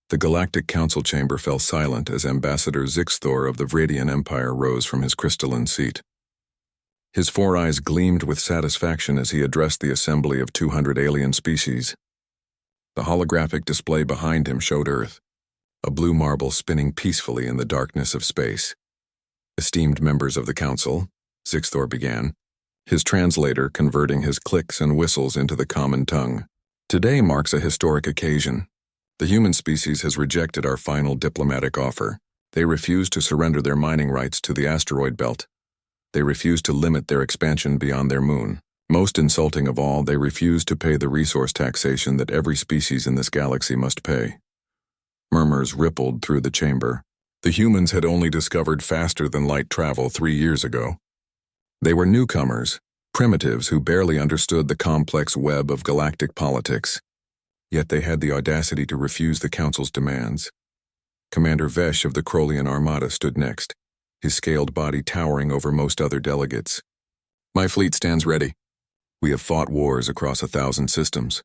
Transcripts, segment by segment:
The Galactic Council chamber fell silent as Ambassador Zixthor of the Vradian Empire rose from his crystalline seat. His four eyes gleamed with satisfaction as he addressed the assembly of 200 alien species. The holographic display behind him showed Earth, a blue marble spinning peacefully in the darkness of space. Esteemed members of the Council, Zixthor began, his translator converting his clicks and whistles into the common tongue. Today marks a historic occasion. The human species has rejected our final diplomatic offer. They refuse to surrender their mining rights to the asteroid belt. They refuse to limit their expansion beyond their moon. Most insulting of all, they refuse to pay the resource taxation that every species in this galaxy must pay. Murmurs rippled through the chamber. The humans had only discovered faster-than-light travel 3 years ago. They were newcomers, primitives who barely understood the complex web of galactic politics. Yet they had the audacity to refuse the Council's demands. Commander Vesh of the Crolian Armada stood next, his scaled body towering over most other delegates. "My fleet stands ready. We have fought wars across 1,000 systems.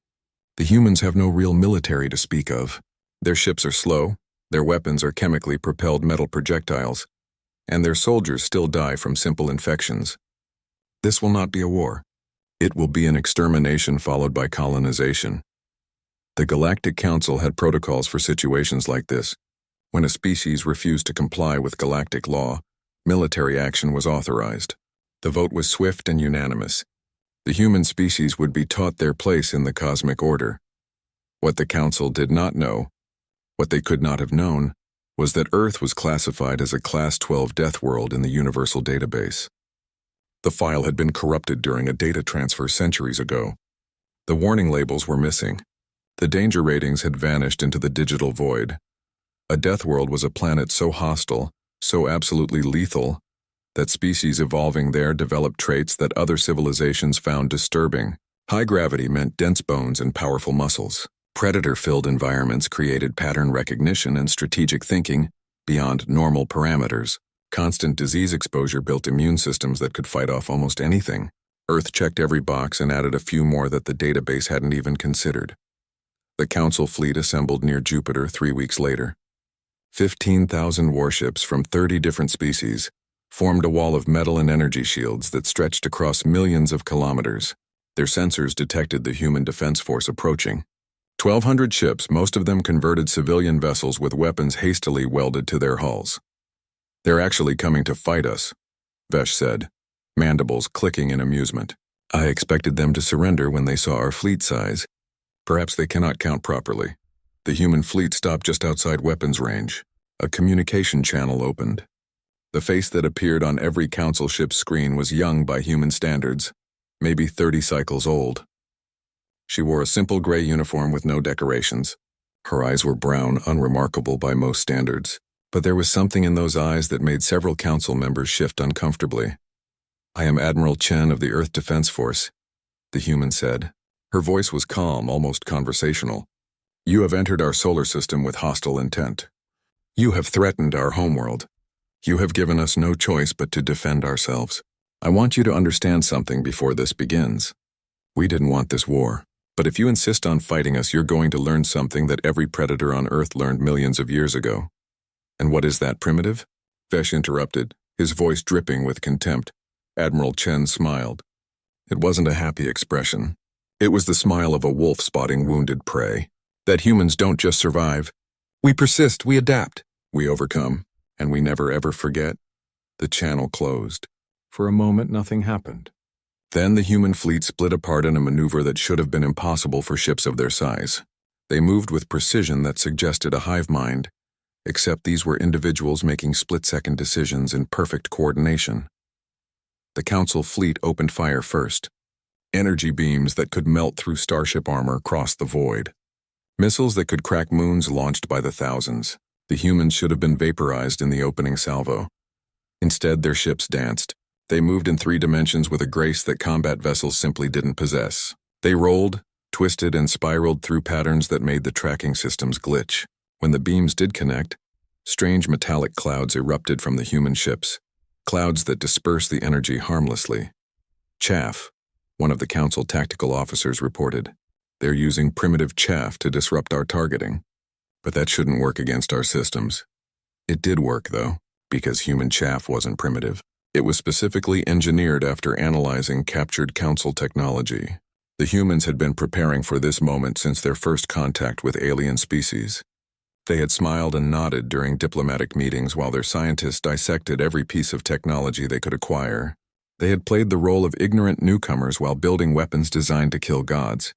The humans have no real military to speak of. Their ships are slow, their weapons are chemically propelled metal projectiles, and their soldiers still die from simple infections. This will not be a war. It will be an extermination followed by colonization." The Galactic Council had protocols for situations like this. When a species refused to comply with galactic law, military action was authorized. The vote was swift and unanimous. The human species would be taught their place in the cosmic order. What the Council did not know, what they could not have known, was that Earth was classified as a Class 12 death world in the Universal Database. The file had been corrupted during a data transfer centuries ago. The warning labels were missing. The danger ratings had vanished into the digital void. A death world was a planet so hostile, so absolutely lethal, that species evolving there developed traits that other civilizations found disturbing. High gravity meant dense bones and powerful muscles. Predator-filled environments created pattern recognition and strategic thinking beyond normal parameters. Constant disease exposure built immune systems that could fight off almost anything. Earth checked every box and added a few more that the database hadn't even considered. The Council fleet assembled near Jupiter 3 weeks later. 15,000 warships from 30 different species formed a wall of metal and energy shields that stretched across millions of kilometers. Their sensors detected the human defense force approaching. 1,200 ships, most of them converted civilian vessels with weapons hastily welded to their hulls. "They're actually coming to fight us," Vesh said, mandibles clicking in amusement. "I expected them to surrender when they saw our fleet size. Perhaps they cannot count properly." The human fleet stopped just outside weapons range. A communication channel opened. The face that appeared on every Council ship's screen was young by human standards, maybe 30 cycles old. She wore a simple gray uniform with no decorations. Her eyes were brown, unremarkable by most standards. But there was something in those eyes that made several Council members shift uncomfortably. "I am Admiral Chen of the Earth Defense Force," the human said. Her voice was calm, almost conversational. "You have entered our solar system with hostile intent. You have threatened our homeworld. You have given us no choice but to defend ourselves. I want you to understand something before this begins. We didn't want this war, but if you insist on fighting us, you're going to learn something that every predator on Earth learned millions of years ago." "And what is that, primitive?" Vesh interrupted, his voice dripping with contempt. Admiral Chen smiled. It wasn't a happy expression. It was the smile of a wolf spotting wounded prey. "That humans don't just survive. We persist, we adapt, we overcome, and we never ever forget." The channel closed. For a moment, nothing happened. Then the human fleet split apart in a maneuver that should have been impossible for ships of their size. They moved with precision that suggested a hive mind, except these were individuals making split-second decisions in perfect coordination. The Council fleet opened fire first. Energy beams that could melt through starship armor crossed the void. Missiles that could crack moons launched by the thousands. The humans should have been vaporized in the opening salvo. Instead, their ships danced. They moved in 3 dimensions with a grace that combat vessels simply didn't possess. They rolled, twisted, and spiraled through patterns that made the tracking systems glitch. When the beams did connect, strange metallic clouds erupted from the human ships, clouds that dispersed the energy harmlessly. "Chaff," one of the Council tactical officers reported. "They're using primitive chaff to disrupt our targeting." But that shouldn't work against our systems. It did work, though, because human chaff wasn't primitive. It was specifically engineered after analyzing captured council technology. The humans had been preparing for this moment since their first contact with alien species. They had smiled and nodded during diplomatic meetings while their scientists dissected every piece of technology they could acquire. They had played the role of ignorant newcomers while building weapons designed to kill gods.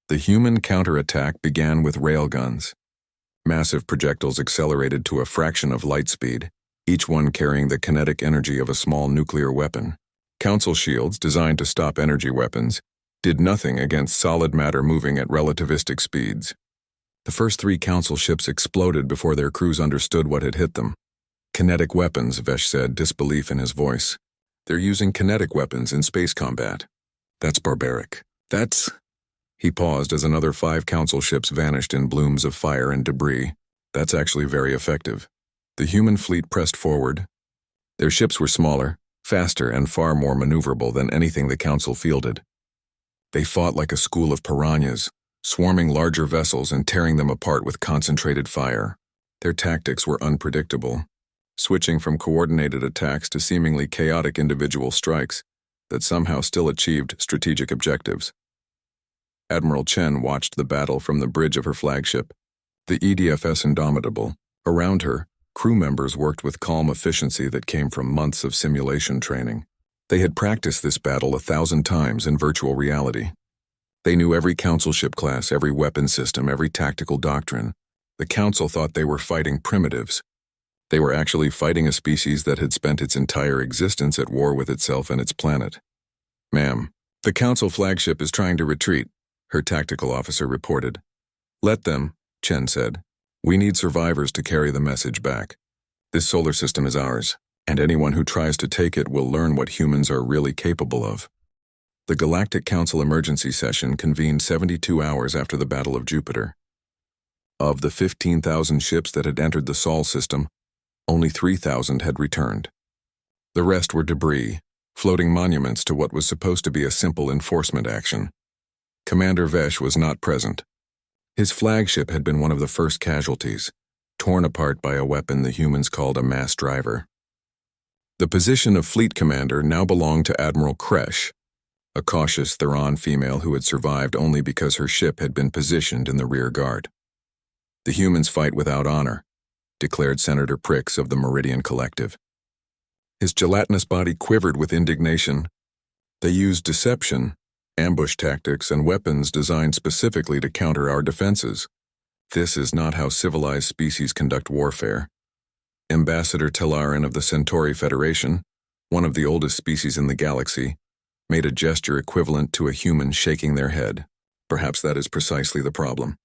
The human counterattack began with railguns. Massive projectiles accelerated to a fraction of light speed, each one carrying the kinetic energy of a small nuclear weapon. Council shields, designed to stop energy weapons, did nothing against solid matter moving at relativistic speeds. The first 3 council ships exploded before their crews understood what had hit them. Kinetic weapons, Vesh said, disbelief in his voice. They're using kinetic weapons in space combat. That's barbaric. He paused as another 5 council ships vanished in blooms of fire and debris. That's actually very effective. The human fleet pressed forward. Their ships were smaller, faster, and far more maneuverable than anything the council fielded. They fought like a school of piranhas, swarming larger vessels and tearing them apart with concentrated fire. Their tactics were unpredictable, switching from coordinated attacks to seemingly chaotic individual strikes that somehow still achieved strategic objectives. Admiral Chen watched the battle from the bridge of her flagship, the EDFS Indomitable. Around her, crew members worked with calm efficiency that came from months of simulation training. They had practiced this battle 1,000 times in virtual reality. They knew every council ship class, every weapon system, every tactical doctrine. The council thought they were fighting primitives. They were actually fighting a species that had spent its entire existence at war with itself and its planet. "Ma'am, the council flagship is trying to retreat," her tactical officer reported. "Let them," Chen said. "We need survivors to carry the message back. This solar system is ours, and anyone who tries to take it will learn what humans are really capable of." The Galactic Council emergency session convened 72 hours after the Battle of Jupiter. Of the 15,000 ships that had entered the Sol system, only 3,000 had returned. The rest were debris, floating monuments to what was supposed to be a simple enforcement action. Commander Vesh was not present. His flagship had been one of the first casualties, torn apart by a weapon the humans called a mass driver. The position of fleet commander now belonged to Admiral Kresh, a cautious Theron female who had survived only because her ship had been positioned in the rear guard. "The humans fight without honor," declared Senator Prix of the Meridian Collective. His gelatinous body quivered with indignation. "They use deception, ambush tactics, and weapons designed specifically to counter our defenses. This is not how civilized species conduct warfare." Ambassador Telarin of the Centauri Federation, one of the oldest species in the galaxy, made a gesture equivalent to a human shaking their head. "Perhaps that is precisely the problem.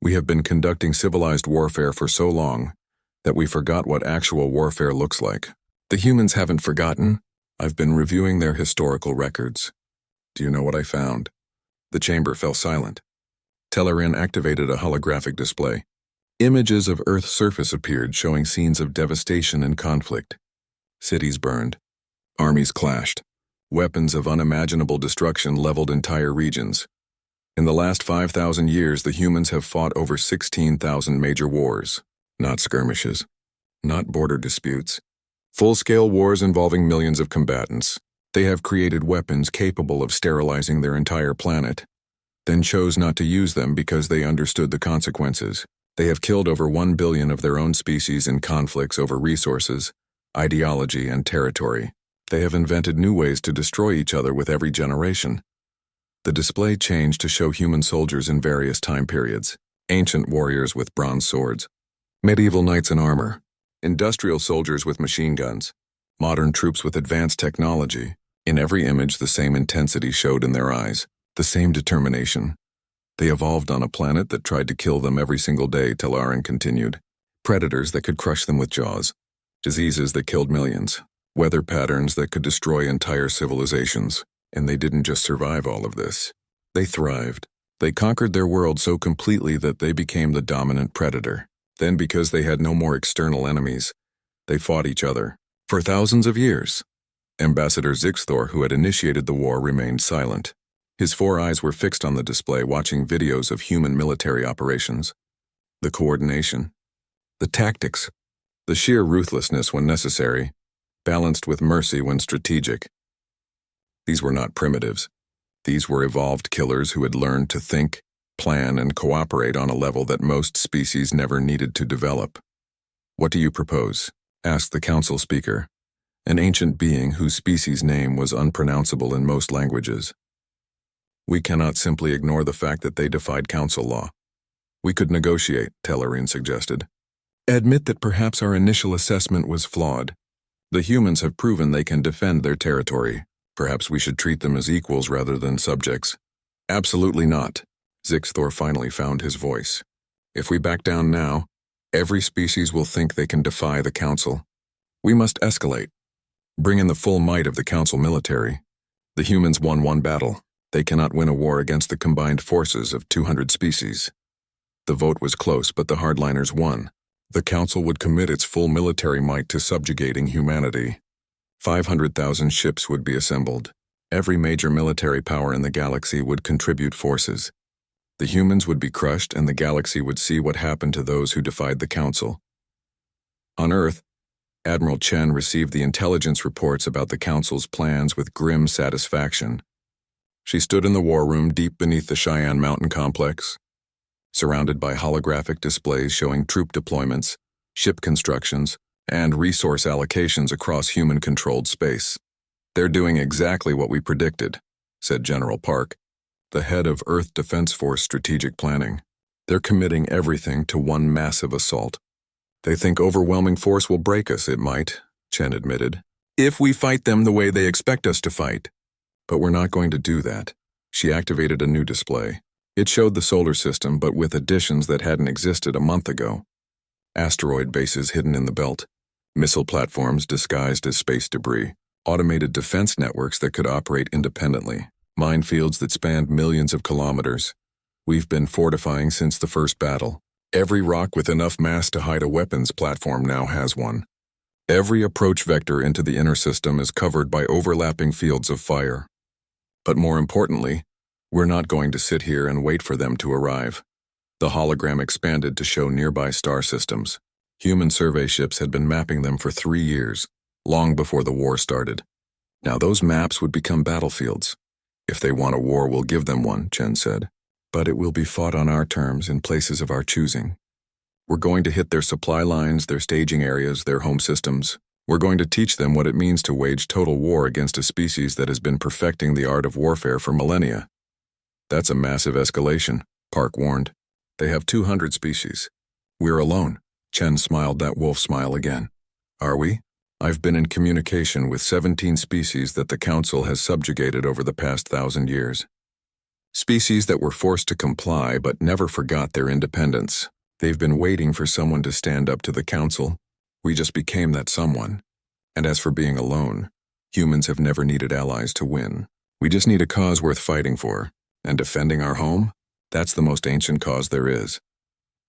We have been conducting civilized warfare for so long that we forgot what actual warfare looks like." "The humans haven't forgotten. I've been reviewing their historical records. Do you know what I found?" The chamber fell silent. Telarin activated a holographic display. Images of Earth's surface appeared, showing scenes of devastation and conflict. Cities burned. Armies clashed. Weapons of unimaginable destruction leveled entire regions. In the last 5,000 years, the humans have fought over 16,000 major wars. Not skirmishes. Not border disputes. Full-scale wars involving millions of combatants. They have created weapons capable of sterilizing their entire planet, then chose not to use them because they understood the consequences. They have killed over 1 billion of their own species in conflicts over resources, ideology, and territory. They have invented new ways to destroy each other with every generation. The display changed to show human soldiers in various time periods, ancient warriors with bronze swords, medieval knights in armor, industrial soldiers with machine guns, modern troops with advanced technology. In every image, the same intensity showed in their eyes, the same determination. They evolved on a planet that tried to kill them every single day, Telarin continued. Predators that could crush them with jaws, diseases that killed millions, weather patterns that could destroy entire civilizations. And they didn't just survive all of this. They thrived. They conquered their world so completely that they became the dominant predator. Then, because they had no more external enemies, they fought each other. For thousands of years. Ambassador Zixthor, who had initiated the war, remained silent. His 4 eyes were fixed on the display, watching videos of human military operations. The coordination. The tactics. The sheer ruthlessness when necessary, balanced with mercy when strategic. These were not primitives. These were evolved killers who had learned to think, plan, and cooperate on a level that most species never needed to develop. "What do you propose?" asked the council speaker, an ancient being whose species name was unpronounceable in most languages. "We cannot simply ignore the fact that they defied council law. We could negotiate," Tellerine suggested. "Admit that perhaps our initial assessment was flawed. The humans have proven they can defend their territory. Perhaps we should treat them as equals rather than subjects." "Absolutely not." Zixthor finally found his voice. "If we back down now, every species will think they can defy the council. We must escalate. Bring in the full might of the council military. The humans won one battle. They cannot win a war against the combined forces of 200 species." The vote was close, but the hardliners won. The council would commit its full military might to subjugating humanity. 500,000 ships would be assembled. Every major military power in the galaxy would contribute forces. The humans would be crushed, and the galaxy would see what happened to those who defied the council. On Earth, Admiral Chen received the intelligence reports about the council's plans with grim satisfaction. She stood in the war room deep beneath the Cheyenne Mountain complex, surrounded by holographic displays showing troop deployments, ship constructions, and resource allocations across human-controlled space. "They're doing exactly what we predicted," said General Park, the head of Earth Defense Force Strategic Planning. "They're committing everything to one massive assault. They think overwhelming force will break us. It might," Chen admitted, "if we fight them the way they expect us to fight. But we're not going to do that." She activated a new display. It showed the solar system, but with additions that hadn't existed a month ago. Asteroid bases hidden in the belt, missile platforms disguised as space debris, automated defense networks that could operate independently, minefields that spanned millions of kilometers. "We've been fortifying since the first battle. Every rock with enough mass to hide a weapons platform now has one. Every approach vector into the inner system is covered by overlapping fields of fire. But more importantly, we're not going to sit here and wait for them to arrive." The hologram expanded to show nearby star systems. Human survey ships had been mapping them for 3 years, long before the war started. Now those maps would become battlefields. "If they want a war, we'll give them one," Chen said. "But it will be fought on our terms in places of our choosing. We're going to hit their supply lines, their staging areas, their home systems. We're going to teach them what it means to wage total war against a species that has been perfecting the art of warfare for millennia." "That's a massive escalation," Park warned. "They have 200 species. We're alone." Chen smiled that wolf smile again. "Are we? I've been in communication with 17 species that the Council has subjugated over the past 1,000 years. Species that were forced to comply but never forgot their independence. They've been waiting for someone to stand up to the Council. We just became that someone. And as for being alone, humans have never needed allies to win. We just need a cause worth fighting for. And defending our home? That's the most ancient cause there is."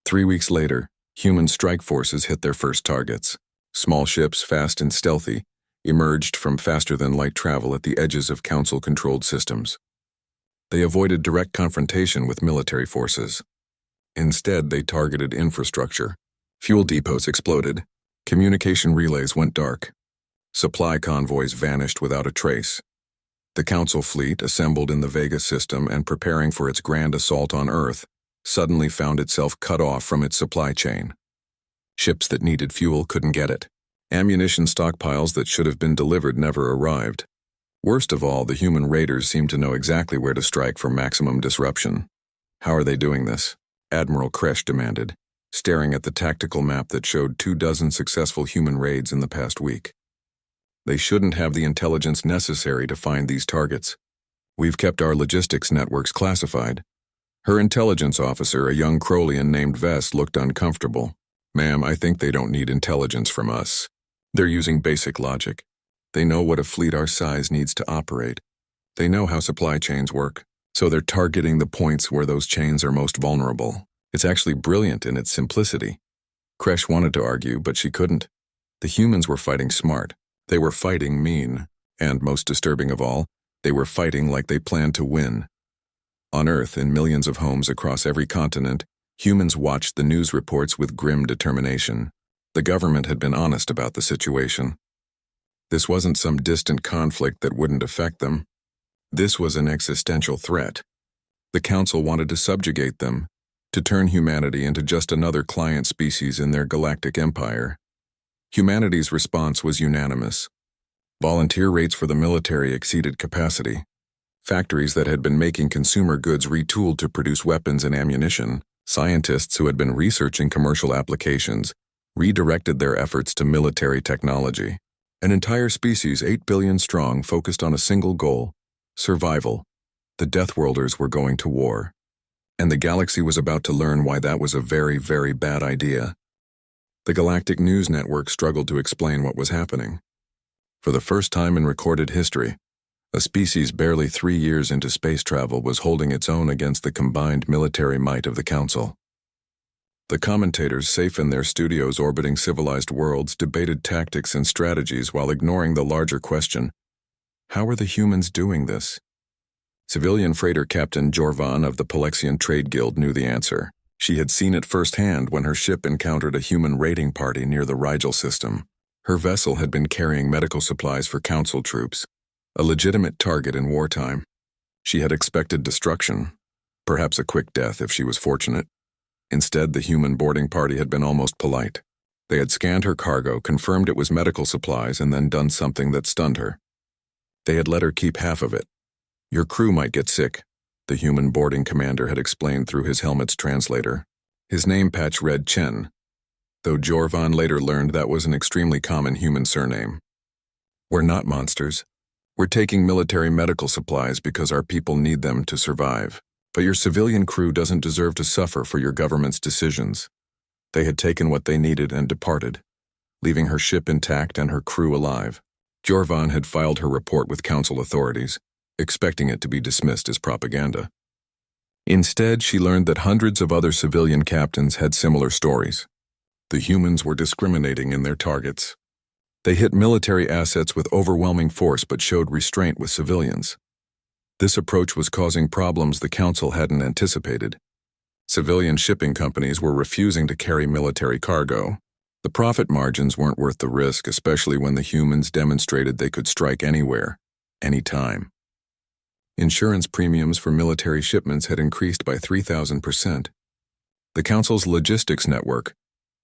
3 weeks later, human strike forces hit their first targets. Small ships, fast and stealthy, emerged from faster-than-light travel at the edges of Council-controlled systems. They avoided direct confrontation with military forces. Instead, they targeted infrastructure. Fuel depots exploded. Communication relays went dark. Supply convoys vanished without a trace. The Council fleet, assembled in the Vega system and preparing for its grand assault on Earth, suddenly found itself cut off from its supply chain. Ships that needed fuel couldn't get it. Ammunition stockpiles that should have been delivered never arrived. Worst of all, the human raiders seemed to know exactly where to strike for maximum disruption. "How are they doing this?" Admiral Kresh demanded, staring at the tactical map that showed 24 successful human raids in the past week. "They shouldn't have the intelligence necessary to find these targets. We've kept our logistics networks classified." Her intelligence officer, a young Crowleyan named Vess, looked uncomfortable. "Ma'am, I think they don't need intelligence from us. They're using basic logic. They know what a fleet our size needs to operate. They know how supply chains work, so they're targeting the points where those chains are most vulnerable. It's actually brilliant in its simplicity." Kresh wanted to argue, but she couldn't. The humans were fighting smart. They were fighting mean. And most disturbing of all, they were fighting like they planned to win. On Earth, in millions of homes across every continent, Humans watched the news reports with grim determination. The government had been honest about the situation. This wasn't some distant conflict that wouldn't affect them. This was an existential threat. The Council wanted to subjugate them, to turn humanity into just another client species in their galactic empire. Humanity's response was unanimous. Volunteer rates for the military exceeded capacity. Factories that had been making consumer goods retooled to produce weapons and ammunition. Scientists who had been researching commercial applications redirected their efforts to military technology. An entire species, 8 billion strong, focused on a single goal: survival. The Deathworlders were going to war. And the galaxy was about to learn why that was a very, very bad idea. The Galactic News Network struggled to explain what was happening. For the first time in recorded history, a species barely 3 years into space travel was holding its own against the combined military might of the Council. The commentators, safe in their studios orbiting civilized worlds, debated tactics and strategies while ignoring the larger question: how are the humans doing this? Civilian freighter Captain Jorvan of the Palexian Trade Guild knew the answer. She had seen it firsthand when her ship encountered a human raiding party near the Rigel system. Her vessel had been carrying medical supplies for Council troops, a legitimate target in wartime. She had expected destruction, perhaps a quick death if she was fortunate. Instead, the human boarding party had been almost polite. They had scanned her cargo, confirmed it was medical supplies, and then done something that stunned her. They had let her keep half of it. "Your crew might get sick," the human boarding commander had explained through his helmet's translator. His name patch read Chen, though Jorvan later learned that was an extremely common human surname. "We're not monsters. We're taking military medical supplies because our people need them to survive. But your civilian crew doesn't deserve to suffer for your government's decisions." They had taken what they needed and departed, leaving her ship intact and her crew alive. Jorvan had filed her report with Council authorities, expecting it to be dismissed as propaganda. Instead, she learned that hundreds of other civilian captains had similar stories. The humans were discriminating in their targets. They hit military assets with overwhelming force but showed restraint with civilians. This approach was causing problems the Council hadn't anticipated. Civilian shipping companies were refusing to carry military cargo. The profit margins weren't worth the risk, especially when the humans demonstrated they could strike anywhere, anytime. Insurance premiums for military shipments had increased by 3,000%. The Council's logistics network,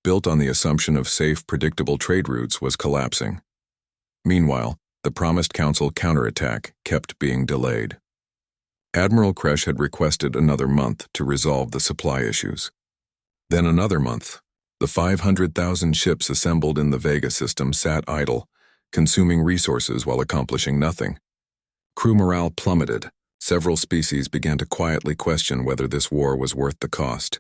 built on the assumption of safe, predictable trade routes, was collapsing. Meanwhile, the promised Council counterattack kept being delayed. Admiral Kresh had requested another month to resolve the supply issues. Then another month. The 500,000 ships assembled in the Vega system sat idle, consuming resources while accomplishing nothing. Crew morale plummeted. Several species began to quietly question whether this war was worth the cost.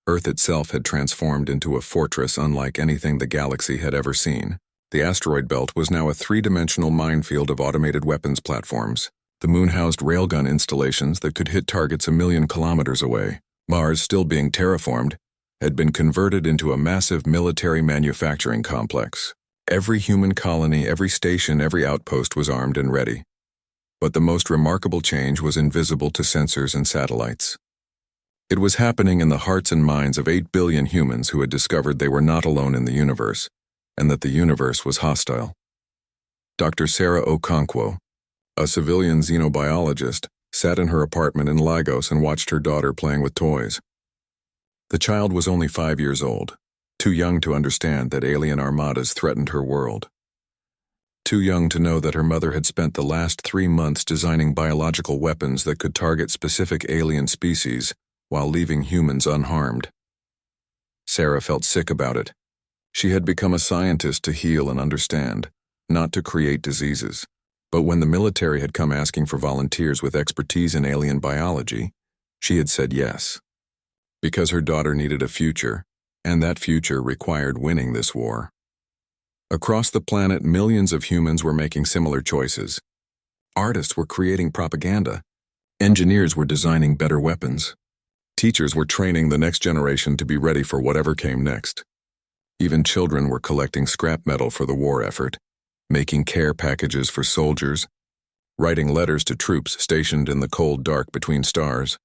Earth itself had transformed into a fortress unlike anything the galaxy had ever seen. The asteroid belt was now a three-dimensional minefield of automated weapons platforms. The moon housed railgun installations that could hit targets 1,000,000 kilometers away. Mars, still being terraformed, had been converted into a massive military manufacturing complex. Every human colony, every station, every outpost was armed and ready. But the most remarkable change was invisible to sensors and satellites. It was happening in the hearts and minds of 8 billion humans who had discovered they were not alone in the universe, and that the universe was hostile. Dr. Sarah Okonkwo, a civilian xenobiologist, sat in her apartment in Lagos and watched her daughter playing with toys. The child was only 5 years old, too young to understand that alien armadas threatened her world. Too young to know that her mother had spent the last 3 months designing biological weapons that could target specific alien species while leaving humans unharmed. Sarah felt sick about it. She had become a scientist to heal and understand, not to create diseases. But when the military had come asking for volunteers with expertise in alien biology, she had said yes. Because her daughter needed a future, and that future required winning this war. Across the planet, millions of humans were making similar choices. Artists were creating propaganda. Engineers were designing better weapons. Teachers were training the next generation to be ready for whatever came next. Even children were collecting scrap metal for the war effort, making care packages for soldiers, writing letters to troops stationed in the cold dark between stars.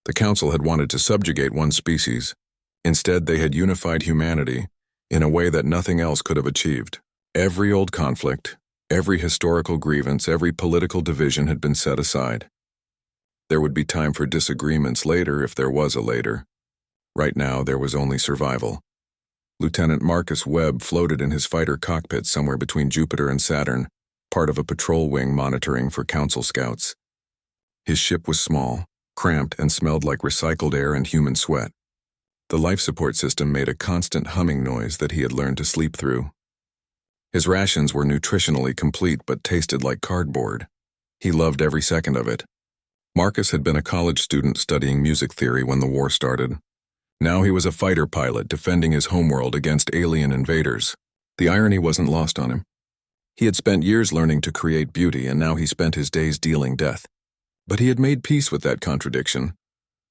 The Council had wanted to subjugate one species. Instead, they had unified humanity in a way that nothing else could have achieved. Every old conflict, every historical grievance, every political division had been set aside. There would be time for disagreements later if there was a later. Right now, there was only survival. Lieutenant Marcus Webb floated in his fighter cockpit somewhere between Jupiter and Saturn, part of a patrol wing monitoring for Council scouts. His ship was small, cramped, and smelled like recycled air and human sweat. The life support system made a constant humming noise that he had learned to sleep through. His rations were nutritionally complete but tasted like cardboard. He loved every second of it. Marcus had been a college student studying music theory when the war started. Now he was a fighter pilot defending his homeworld against alien invaders. The irony wasn't lost on him. He had spent years learning to create beauty, and now he spent his days dealing death. But he had made peace with that contradiction.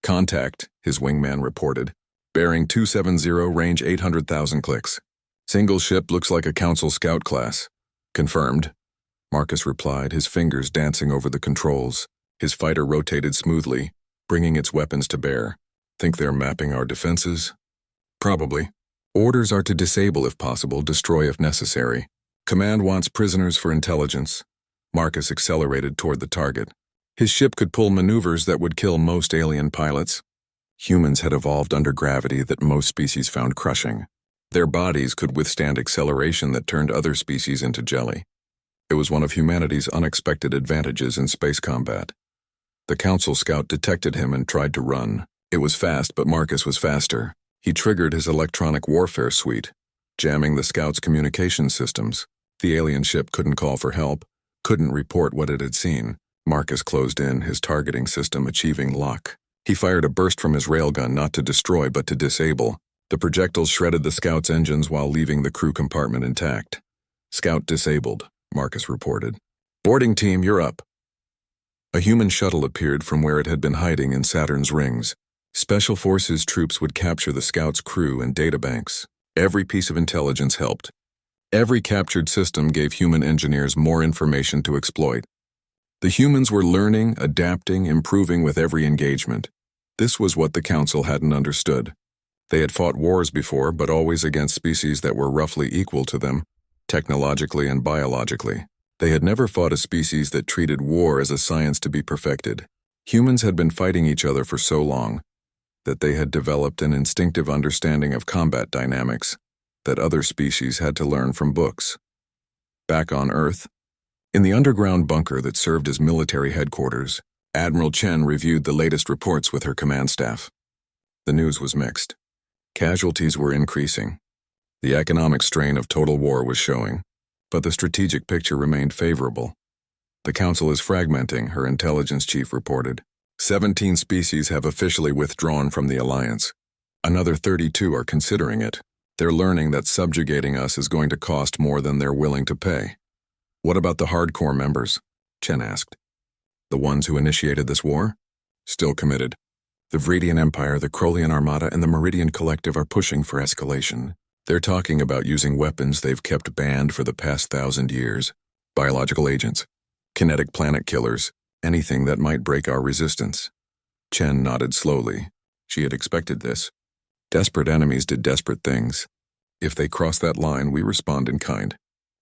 Contact, his wingman reported. Bearing 270, range 800,000 clicks. Single ship, looks like a Council scout class. Confirmed. Marcus replied, his fingers dancing over the controls. His fighter rotated smoothly, bringing its weapons to bear. Think they're mapping our defenses? Probably. Orders are to disable if possible, destroy if necessary. Command wants prisoners for intelligence. Marcus accelerated toward the target. His ship could pull maneuvers that would kill most alien pilots. Humans had evolved under gravity that most species found crushing. Their bodies could withstand acceleration that turned other species into jelly. It was one of humanity's unexpected advantages in space combat. The Council scout detected him and tried to run. It was fast, but Marcus was faster. He triggered his electronic warfare suite, jamming the scout's communication systems. The alien ship couldn't call for help, couldn't report what it had seen. Marcus closed in, his targeting system achieving lock. He fired a burst from his railgun not to destroy but to disable. The projectiles shredded the scout's engines while leaving the crew compartment intact. Scout disabled, Marcus reported. Boarding team, you're up. A human shuttle appeared from where it had been hiding in Saturn's rings. Special Forces troops would capture the scout's crew and databanks. Every piece of intelligence helped. Every captured system gave human engineers more information to exploit. The humans were learning, adapting, improving with every engagement. This was what the Council hadn't understood. They had fought wars before, but always against species that were roughly equal to them, technologically and biologically. They had never fought a species that treated war as a science to be perfected. Humans had been fighting each other for so long that they had developed an instinctive understanding of combat dynamics that other species had to learn from books. Back on Earth, in the underground bunker that served as military headquarters, Admiral Chen reviewed the latest reports with her command staff. The news was mixed. Casualties were increasing. The economic strain of total war was showing, but the strategic picture remained favorable. The Council is fragmenting, her intelligence chief reported. 17 species have officially withdrawn from the alliance. Another 32 are considering it. They're learning that subjugating us is going to cost more than they're willing to pay. What about the hardcore members? Chen asked. The ones who initiated this war? Still committed. The Viridian Empire, the Crolian Armada, and the Meridian Collective are pushing for escalation. They're talking about using weapons they've kept banned for the past 1,000 years. Biological agents, kinetic planet killers, anything that might break our resistance. Chen nodded slowly. She had expected this. Desperate enemies did desperate things. If they cross that line, we respond in kind.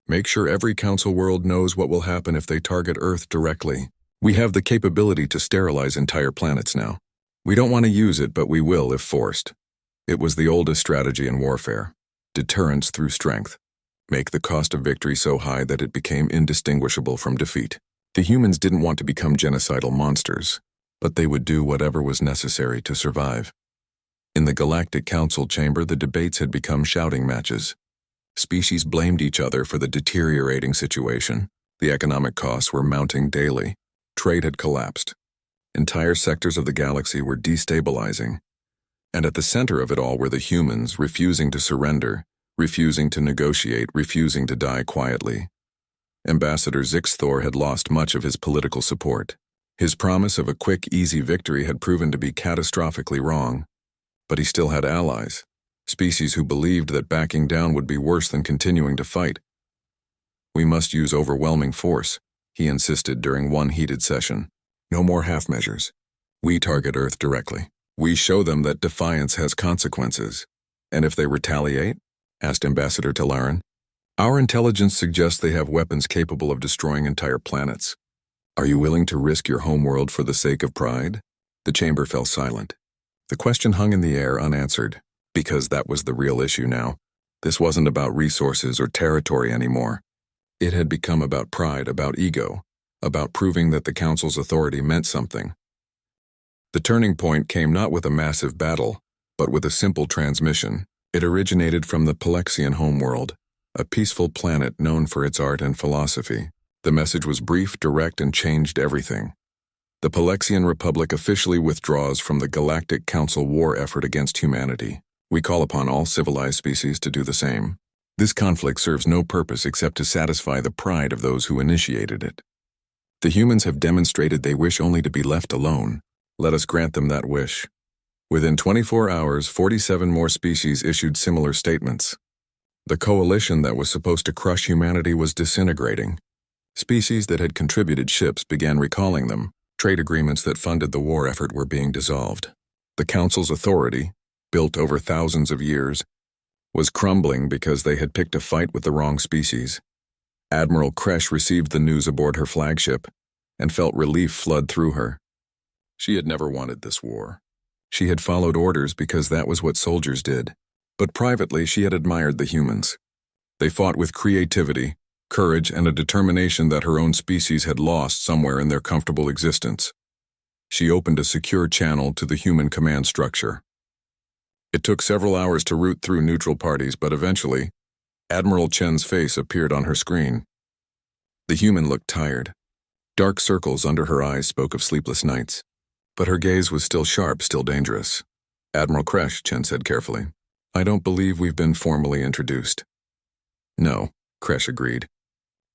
Make sure every Council world knows what will happen if they target Earth directly. We have the capability to sterilize entire planets now. We don't want to use it, but we will if forced. It was the oldest strategy in warfare. Deterrence through strength. Make the cost of victory so high that it became indistinguishable from defeat. The humans didn't want to become genocidal monsters, but they would do whatever was necessary to survive. In the Galactic Council chamber, the debates had become shouting matches. Species blamed each other for the deteriorating situation. The economic costs were mounting daily. Trade had collapsed. Entire sectors of the galaxy were destabilizing. And at the center of it all were the humans, refusing to surrender, refusing to negotiate, refusing to die quietly. Ambassador Zixthor had lost much of his political support. His promise of a quick, easy victory had proven to be catastrophically wrong. But he still had allies, species who believed that backing down would be worse than continuing to fight. We must use overwhelming force, he insisted during one heated session. No more half measures. We target Earth directly. We show them that defiance has consequences. And if they retaliate? Asked Ambassador Talaran. Our intelligence suggests they have weapons capable of destroying entire planets. Are you willing to risk your homeworld for the sake of pride? The chamber fell silent. The question hung in the air unanswered, because that was the real issue now. This wasn't about resources or territory anymore. It had become about pride, about ego, about proving that the Council's authority meant something. The turning point came not with a massive battle, but with a simple transmission. It originated from the Palexian homeworld, a peaceful planet known for its art and philosophy. The message was brief, direct, and changed everything. The Palexian Republic officially withdraws from the Galactic Council war effort against humanity. We call upon all civilized species to do the same. This conflict serves no purpose except to satisfy the pride of those who initiated it. The humans have demonstrated they wish only to be left alone. Let us grant them that wish. Within 24 hours, 47 more species issued similar statements. The coalition that was supposed to crush humanity was disintegrating. Species that had contributed ships began recalling them. Trade agreements that funded the war effort were being dissolved. The Council's authority, built over thousands of years, was crumbling because they had picked a fight with the wrong species. Admiral Kresh received the news aboard her flagship and felt relief flood through her. She had never wanted this war. She had followed orders because that was what soldiers did. But privately, she had admired the humans. They fought with creativity, courage, and a determination that her own species had lost somewhere in their comfortable existence. She opened a secure channel to the human command structure. It took several hours to route through neutral parties, but eventually, Admiral Chen's face appeared on her screen. The human looked tired. Dark circles under her eyes spoke of sleepless nights. But her gaze was still sharp, still dangerous. Admiral Kresh, Chen said carefully. I don't believe we've been formally introduced. No, Kresh agreed.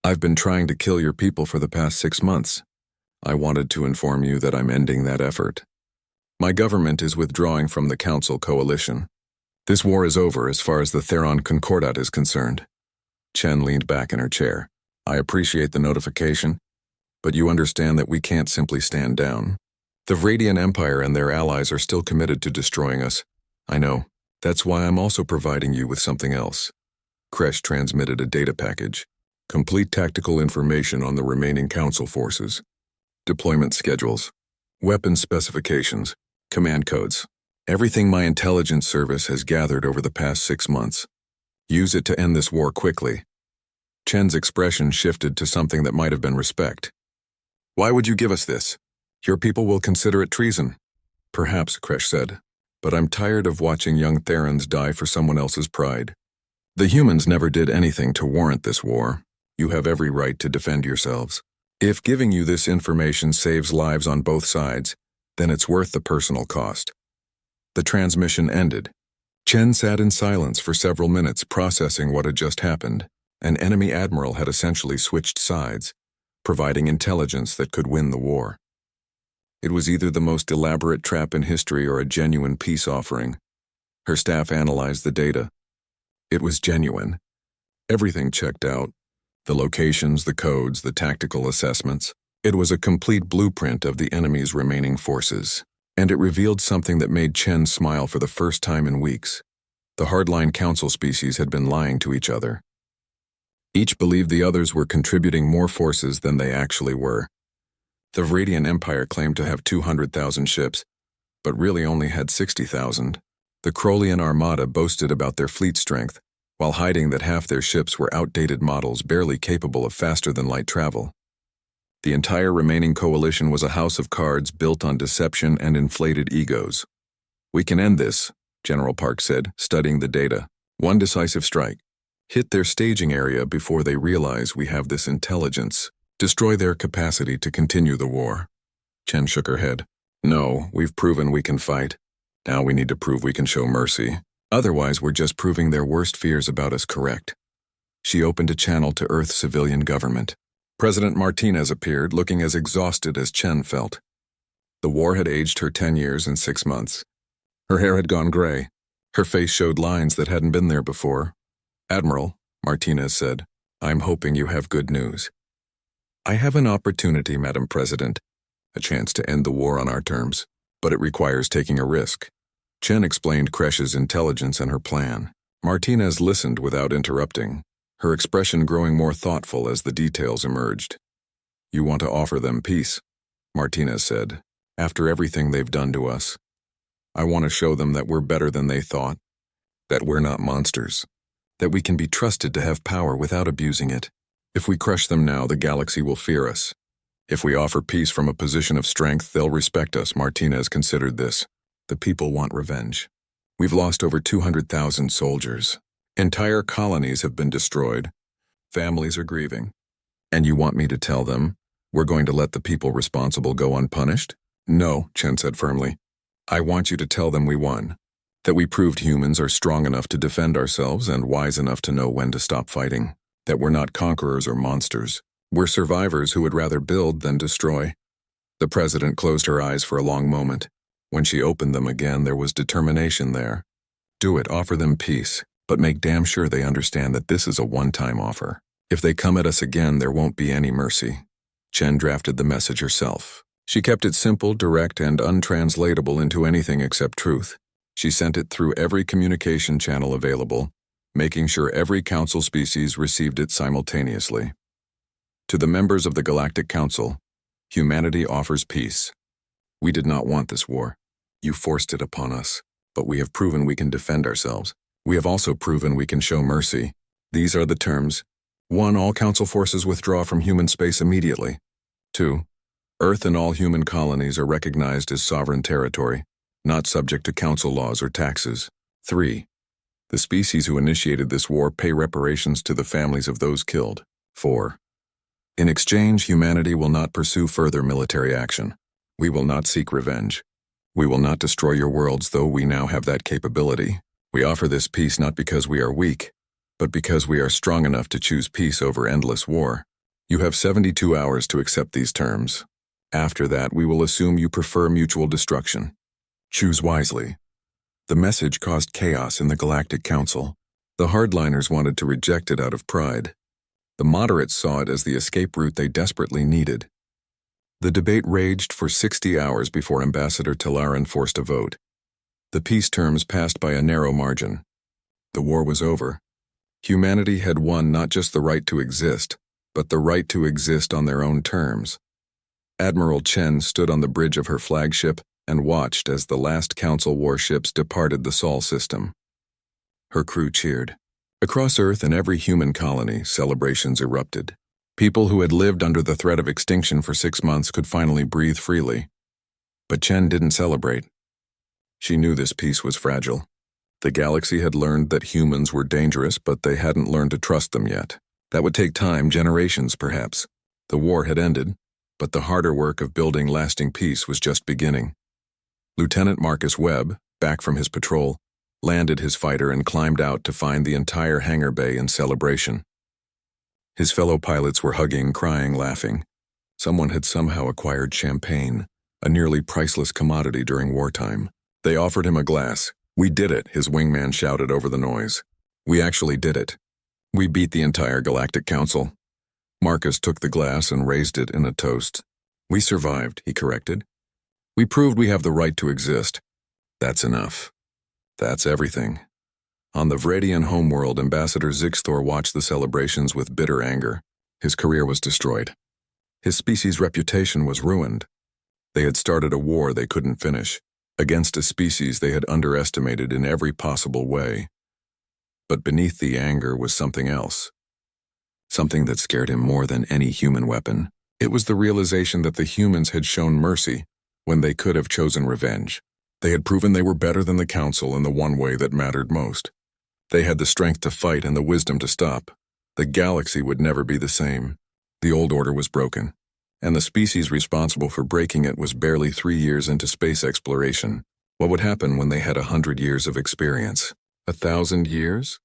I've been trying to kill your people for the past 6 months. I wanted to inform you that I'm ending that effort. My government is withdrawing from the Council coalition. This war is over as far as the Theron Concordat is concerned. Chen leaned back in her chair. I appreciate the notification, but you understand that we can't simply stand down. The Vradian Empire and their allies are still committed to destroying us. I know. That's why I'm also providing you with something else. Kresh transmitted a data package. Complete tactical information on the remaining Council forces. Deployment schedules. Weapons specifications. Command codes. Everything my intelligence service has gathered over the past 6 months. Use it to end this war quickly. Chen's expression shifted to something that might have been respect. Why would you give us this? Your people will consider it treason. Perhaps, Kresh said, but I'm tired of watching young Therans die for someone else's pride. The humans never did anything to warrant this war. You have every right to defend yourselves. If giving you this information saves lives on both sides, then it's worth the personal cost. The transmission ended. Chen sat in silence for several minutes processing what had just happened. An enemy admiral had essentially switched sides, providing intelligence that could win the war. It was either the most elaborate trap in history or a genuine peace offering. Her staff analyzed the data. It was genuine. Everything checked out. The locations, the codes, the tactical assessments. It was a complete blueprint of the enemy's remaining forces. And it revealed something that made Chen smile for the first time in weeks. The hardline Council species had been lying to each other. Each believed the others were contributing more forces than they actually were. The Vradian Empire claimed to have 200,000 ships, but really only had 60,000. The Crolian Armada boasted about their fleet strength, while hiding that half their ships were outdated models barely capable of faster-than-light travel. The entire remaining coalition was a house of cards built on deception and inflated egos. We can end this, General Park said, studying the data. One decisive strike. Hit their staging area before they realize we have this intelligence. Destroy their capacity to continue the war. Chen shook her head. No, we've proven we can fight. Now we need to prove we can show mercy. Otherwise, we're just proving their worst fears about us correct. She opened a channel to Earth's civilian government. President Martinez appeared, looking as exhausted as Chen felt. The war had aged her 10 years and 6 months. Her hair had gone gray. Her face showed lines that hadn't been there before. Admiral, Martinez said, I'm hoping you have good news. I have an opportunity, Madam President. A chance to end the war on our terms. but it requires taking a risk. Chen explained Kresh's intelligence and her plan. Martinez listened without interrupting, her expression growing more thoughtful as the details emerged. "You want to offer them peace," Martinez said, "after everything they've done to us. I want to show them that we're better than they thought, that we're not monsters, that we can be trusted to have power without abusing it. If we crush them now, the galaxy will fear us. If we offer peace from a position of strength, they'll respect us." Martinez considered this. "The people want revenge. We've lost over 200,000 soldiers. Entire colonies have been destroyed. Families are grieving. And you want me to tell them we're going to let the people responsible go unpunished?" "No," Chen said firmly. "I want you to tell them we won, that we proved humans are strong enough to defend ourselves and wise enough to know when to stop fighting, that we're not conquerors or monsters. We're survivors who would rather build than destroy." The president closed her eyes for a long moment. When she opened them again, there was determination there. "Do it, offer them peace, but make damn sure they understand that this is a one-time offer. If they come at us again, there won't be any mercy." Chen drafted the message herself. She kept it simple, direct, and untranslatable into anything except truth. She sent it through every communication channel available, making sure every council species received it simultaneously. To the members of the Galactic Council, humanity offers peace. We did not want this war. You forced it upon us, but we have proven we can defend ourselves. We have also proven we can show mercy. These are the terms. 1. All council forces withdraw from human space immediately. 2. Earth and all human colonies are recognized as sovereign territory, not subject to council laws or taxes. 3. The species who initiated this war pay reparations to the families of those killed. 4. In exchange, humanity will not pursue further military action. We will not seek revenge. We will not destroy your worlds, though we now have that capability. We offer this peace not because we are weak, but because we are strong enough to choose peace over endless war. You have 72 hours to accept these terms. After that, we will assume you prefer mutual destruction. Choose wisely." The message caused chaos in the Galactic Council. The hardliners wanted to reject it out of pride. The moderates saw it as the escape route they desperately needed. The debate raged for 60 hours before Ambassador Talaran forced a vote. The peace terms passed by a narrow margin. The war was over. Humanity had won not just the right to exist, but the right to exist on their own terms. Admiral Chen stood on the bridge of her flagship and watched as the last council warships departed the Sol system. Her crew cheered. Across Earth and every human colony, celebrations erupted. People who had lived under the threat of extinction for 6 months could finally breathe freely. But Chen didn't celebrate. She knew this peace was fragile. The galaxy had learned that humans were dangerous, but they hadn't learned to trust them yet. That would take time, generations perhaps. The war had ended, but the harder work of building lasting peace was just beginning. Lieutenant Marcus Webb, back from his patrol, landed his fighter and climbed out to find the entire hangar bay in celebration. His fellow pilots were hugging, crying, laughing. Someone had somehow acquired champagne, a nearly priceless commodity during wartime. They offered him a glass. "We did it," his wingman shouted over the noise. "We actually did it. We beat the entire Galactic Council." Marcus took the glass and raised it in a toast. "We survived," he corrected. "We proved we have the right to exist. That's enough. That's everything." On the Vradian homeworld, Ambassador Zixthor watched the celebrations with bitter anger. His career was destroyed. His species' reputation was ruined. They had started a war they couldn't finish, against a species they had underestimated in every possible way. But beneath the anger was something else. Something that scared him more than any human weapon. It was the realization that the humans had shown mercy when they could have chosen revenge. They had proven they were better than the Council in the one way that mattered most. They had the strength to fight and the wisdom to stop. The galaxy would never be the same. The old order was broken, and the species responsible for breaking it was barely 3 years into space exploration. What would happen when they had 100 years of experience? 1,000 years?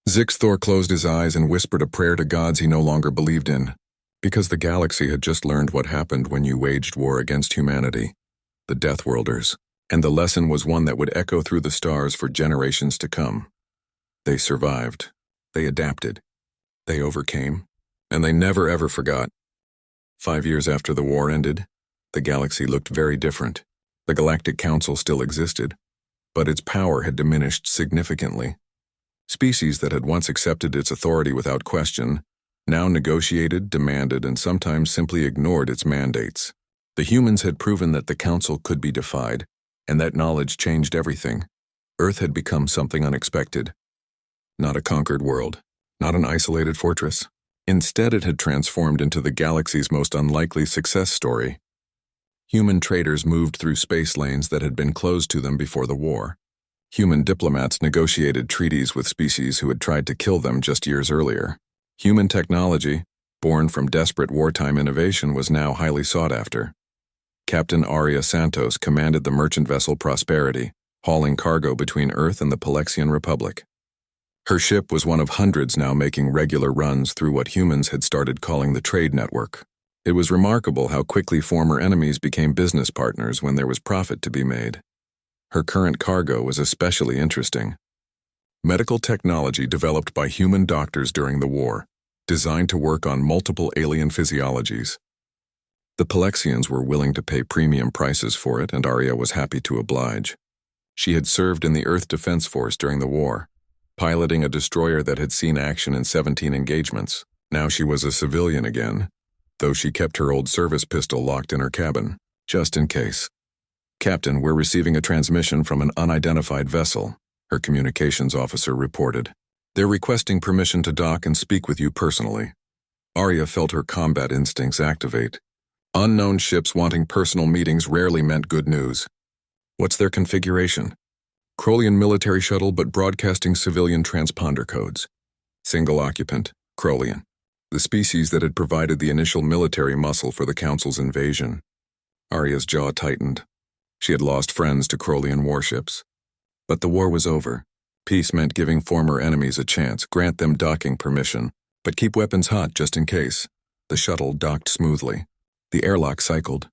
Zixthor closed his eyes and whispered a prayer to gods he no longer believed in, because the galaxy had just learned what happened when you waged war against humanity, the Deathworlders, and the lesson was one that would echo through the stars for generations to come. They survived. They adapted. They overcame. And they never ever forgot. 5 years after the war ended, the galaxy looked very different. The Galactic Council still existed, but its power had diminished significantly. Species that had once accepted its authority without question now negotiated, demanded, and sometimes simply ignored its mandates. The humans had proven that the Council could be defied, and that knowledge changed everything. Earth had become something unexpected. Not a conquered world, not an isolated fortress. Instead, it had transformed into the galaxy's most unlikely success story. Human traders moved through space lanes that had been closed to them before the war. Human diplomats negotiated treaties with species who had tried to kill them just years earlier. Human technology, born from desperate wartime innovation, was now highly sought after. Captain Aria Santos commanded the merchant vessel Prosperity, hauling cargo between Earth and the Palexian Republic. Her ship was one of hundreds now making regular runs through what humans had started calling the trade network. It was remarkable how quickly former enemies became business partners when there was profit to be made. Her current cargo was especially interesting. Medical technology developed by human doctors during the war, designed to work on multiple alien physiologies. The Palexians were willing to pay premium prices for it, and Aria was happy to oblige. She had served in the Earth Defense Force during the war, piloting a destroyer that had seen action in 17 engagements. Now she was a civilian again, though she kept her old service pistol locked in her cabin, just in case. "Captain, we're receiving a transmission from an unidentified vessel," her communications officer reported. "They're requesting permission to dock and speak with you personally." Aria felt her combat instincts activate. Unknown ships wanting personal meetings rarely meant good news. "What's their configuration?" "Crolian military shuttle, but broadcasting civilian transponder codes. Single occupant, Crolian. The species that had provided the initial military muscle for the Council's invasion." Aria's jaw tightened. She had lost friends to Crolian warships. But the war was over. Peace meant giving former enemies a chance, grant them docking permission, but keep weapons hot just in case. The shuttle docked smoothly. The airlock cycled.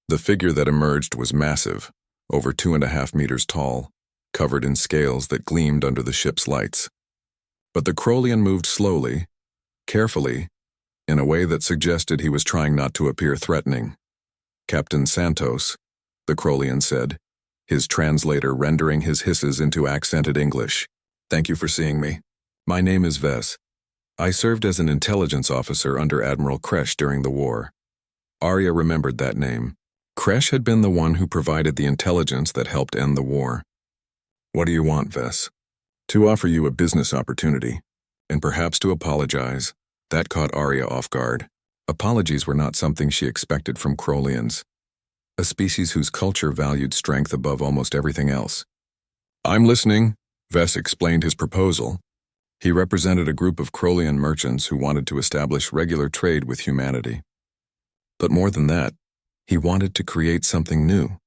The figure that emerged was massive, over 2.5 meters tall, covered in scales that gleamed under the ship's lights. But the Crolian moved slowly, carefully, in a way that suggested he was trying not to appear threatening. "Captain Santos," the Crolian said, his translator rendering his hisses into accented English. "Thank you for seeing me. My name is Ves. I served as an intelligence officer under Admiral Kresh during the war." Aria remembered that name. Kresh had been the one who provided the intelligence that helped end the war. "What do you want, Ves?" "To offer you a business opportunity, and perhaps to apologize." That caught Aria off guard. Apologies were not something she expected from Crolians, a species whose culture valued strength above almost everything else. "I'm listening," Ves explained his proposal. He represented a group of Crolian merchants who wanted to establish regular trade with humanity. But more than that, he wanted to create something new,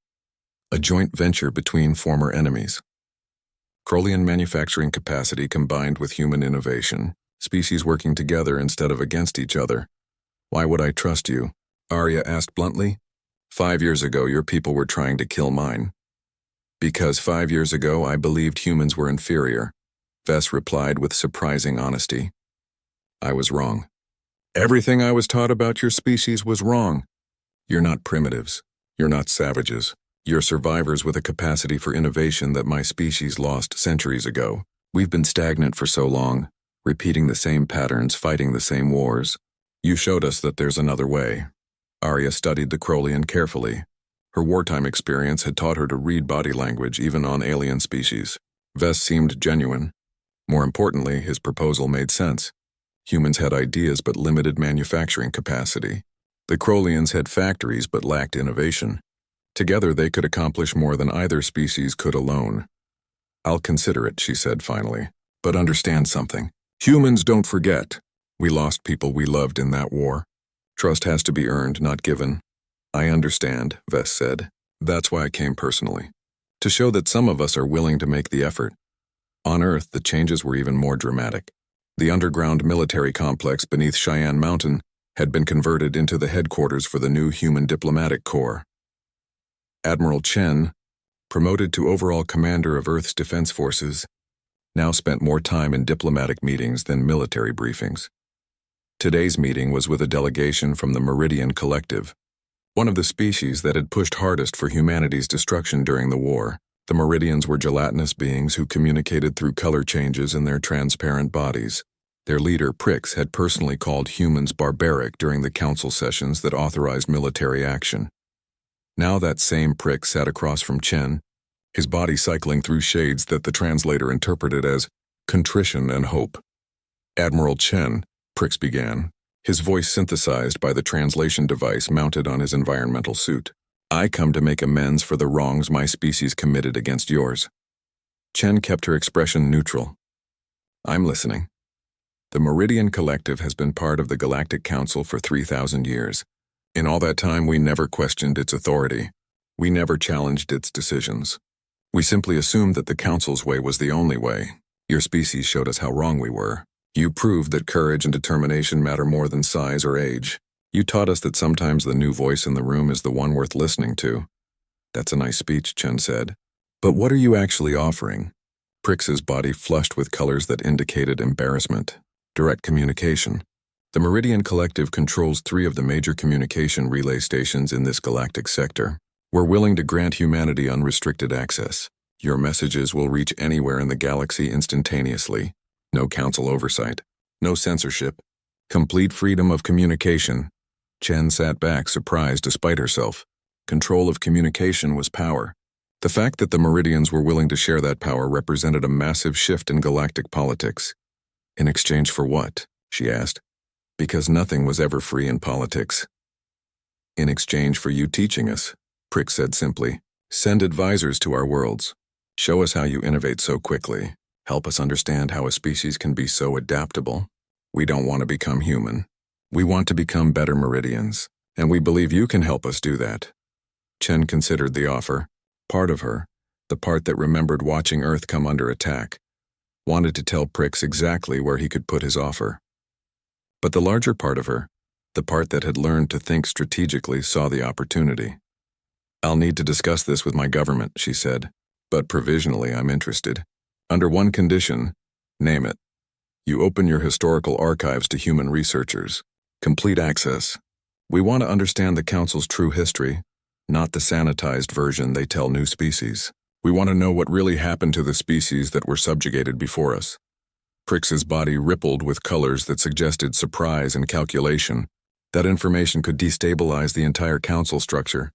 a joint venture between former enemies. Crolian manufacturing capacity combined with human innovation, species working together instead of against each other. "Why would I trust you?" Aria asked bluntly. 5 years ago, your people were trying to kill mine." "Because 5 years ago, I believed humans were inferior," Ves replied with surprising honesty. "I was wrong. Everything I was taught about your species was wrong. You're not primitives. You're not savages. You're survivors with a capacity for innovation that my species lost centuries ago. We've been stagnant for so long, repeating the same patterns, fighting the same wars. You showed us that there's another way." Aria studied the Crolian carefully. Her wartime experience had taught her to read body language even on alien species. Ves seemed genuine. More importantly, his proposal made sense. Humans had ideas but limited manufacturing capacity. The Crolians had factories but lacked innovation. Together they could accomplish more than either species could alone. "I'll consider it," she said finally. "But understand something. Humans don't forget. We lost people we loved in that war. Trust has to be earned, not given." "I understand," Ves said. "That's why I came personally. To show that some of us are willing to make the effort." On Earth, the changes were even more dramatic. The underground military complex beneath Cheyenne Mountain had been converted into the headquarters for the new Human Diplomatic Corps. Admiral Chen, promoted to overall commander of Earth's defense forces, now spent more time in diplomatic meetings than military briefings. Today's meeting was with a delegation from the Meridian Collective, one of the species that had pushed hardest for humanity's destruction during the war. The Meridians were gelatinous beings who communicated through color changes in their transparent bodies. Their leader, Prix, had personally called humans barbaric during the council sessions that authorized military action. Now that same Prix sat across from Chen, his body cycling through shades that the translator interpreted as contrition and hope. "Admiral Chen," Prix began, his voice synthesized by the translation device mounted on his environmental suit. "I come to make amends for the wrongs my species committed against yours." Chen kept her expression neutral. "I'm listening. The Meridian Collective has been part of the Galactic Council for 3,000 years. In all that time, we never questioned its authority. We never challenged its decisions. We simply assumed that the Council's way was the only way. Your species showed us how wrong we were. You proved that courage and determination matter more than size or age. You taught us that sometimes the new voice in the room is the one worth listening to." "That's a nice speech," Chen said. "But what are you actually offering?" Prix's body flushed with colors that indicated embarrassment. "Direct communication. The Meridian Collective controls 3 of the major communication relay stations in this galactic sector. We're willing to grant humanity unrestricted access. Your messages will reach anywhere in the galaxy instantaneously. No council oversight. No censorship. Complete freedom of communication." Chen sat back, surprised despite herself. Control of communication was power. The fact that the Meridians were willing to share that power represented a massive shift in galactic politics. "In exchange for what?" she asked. "Because nothing was ever free in politics." "In exchange for you teaching us," Prix said simply. "Send advisors to our worlds. Show us how you innovate so quickly. Help us understand how a species can be so adaptable. We don't want to become human. We want to become better Meridians, and we believe you can help us do that." Chen considered the offer. Part of her, the part that remembered watching Earth come under attack, wanted to tell Prix exactly where he could put his offer. But the larger part of her, the part that had learned to think strategically, saw the opportunity. "I'll need to discuss this with my government," she said, "but provisionally I'm interested. Under one condition, name it. You open your historical archives to human researchers. Complete access. We want to understand the Council's true history, not the sanitized version they tell new species. We want to know what really happened to the species that were subjugated before us." Prix's body rippled with colors that suggested surprise and calculation. That information could destabilize the entire Council structure.